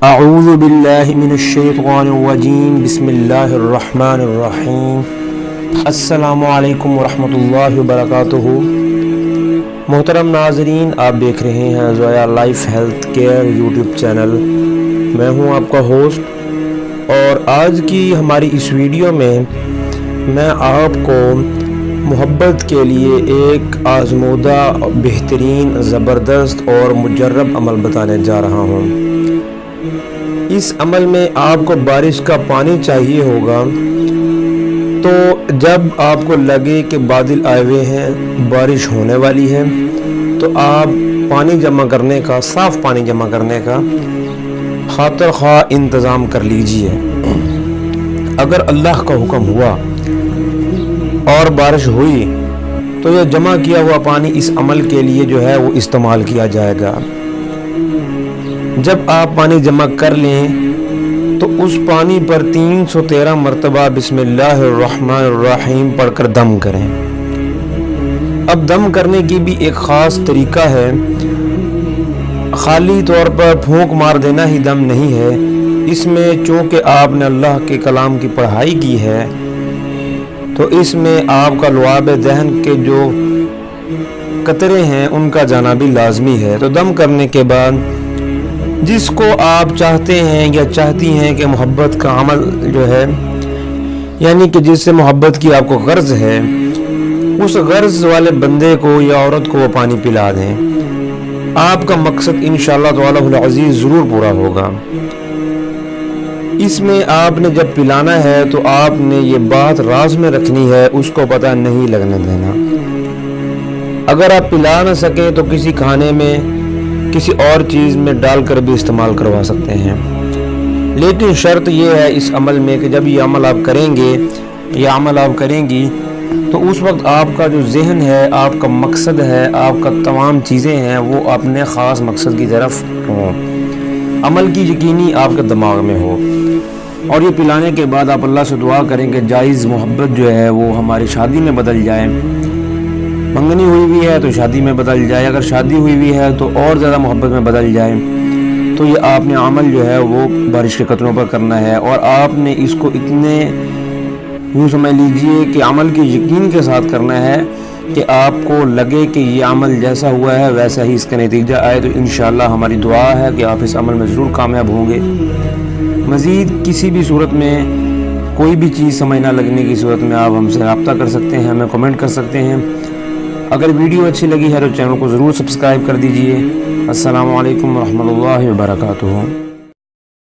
اعوذ باللہ من الشیطان الرجیم بسم اللہ الرحمن الرحیم السلام علیکم ورحمۃ اللہ وبرکاتہ۔ محترم ناظرین، آپ دیکھ رہے ہیں Zoya life health care YouTube channel. میں ہوں آپ کا ہوسٹ، اور آج کی ہماری اس ویڈیو میں میں آپ کو محبت کے لیے ایک آزمودہ، بہترین، زبردست اور مجرب عمل بتانے جا رہا ہوں۔ اس عمل میں آپ کو بارش کا پانی چاہیے ہوگا، تو جب آپ کو لگے کہ بادل آئے ہوئے ہیں، بارش ہونے والی ہے، تو آپ پانی جمع کرنے کا، صاف پانی جمع کرنے کا خاطر خواہ انتظام کر لیجئے۔ اگر اللہ کا حکم ہوا اور بارش ہوئی تو یہ جمع کیا ہوا پانی اس عمل کے لیے جو ہے وہ استعمال کیا جائے گا۔ جب آپ پانی جمع کر لیں تو اس پانی پر 313 مرتبہ بسم اللہ الرحمن الرحیم پڑھ کر دم کریں۔ اب دم کرنے کی بھی ایک خاص طریقہ ہے، خالی طور پر پھونک مار دینا ہی دم نہیں ہے۔ اس میں چونکہ آپ نے اللہ کے کلام کی پڑھائی کی ہے، تو اس میں آپ کا لعاب ذہن کے جو قطرے ہیں ان کا جانا بھی لازمی ہے۔ تو دم کرنے کے بعد جس کو آپ چاہتے ہیں یا چاہتی ہیں کہ محبت کا عمل جو ہے، یعنی کہ جس سے محبت کی آپ کو غرض ہے، اس غرض والے بندے کو یا عورت کو وہ پانی پلا دیں۔ آپ کا مقصد انشاءاللہ تعالی العزیز ضرور پورا ہوگا۔ اس میں آپ نے جب پلانا ہے تو آپ نے یہ بات راز میں رکھنی ہے، اس کو پتہ نہیں لگنے دینا۔ اگر آپ پلا نہ سکیں تو کسی کھانے میں، کسی اور چیز میں ڈال کر بھی استعمال کروا سکتے ہیں، لیکن شرط یہ ہے اس عمل میں کہ جب یہ عمل آپ کریں گے، یہ عمل آپ کریں گی، تو اس وقت آپ کا جو ذہن ہے، آپ کا مقصد ہے، آپ کا تمام چیزیں ہیں، وہ اپنے خاص مقصد کی طرف ہوں، عمل کی یقینی آپ کے دماغ میں ہو۔ اور یہ پلانے کے بعد آپ اللہ سے دعا کریں کہ جائز محبت جو ہے وہ ہماری شادی میں بدل جائے۔ منگنی ہوئی بھی ہے تو شادی میں بدل جائے، اگر شادی ہوئی بھی ہے تو اور زیادہ محبت میں بدل جائے۔ تو یہ آپ نے عمل جو ہے وہ بارش کے قطروں پر کرنا ہے، اور آپ نے اس کو اتنے یوں سمجھ لیجئے کہ عمل کی یقین کے ساتھ کرنا ہے کہ آپ کو لگے کہ یہ عمل جیسا ہوا ہے ویسا ہی اس کا نتیجہ آئے۔ تو انشاءاللہ ہماری دعا ہے کہ آپ اس عمل میں ضرور کامیاب ہوں گے۔ مزید کسی بھی صورت میں کوئی بھی چیز سمجھ نہ لگنے کی صورت میں آپ ہم سے رابطہ کر سکتے ہیں، ہمیں کمنٹ کر سکتے ہیں۔ اگر ویڈیو اچھی لگی ہے تو چینل کو ضرور سبسکرائب کر دیجئے۔ السلام علیکم ورحمۃ اللہ وبرکاتہ۔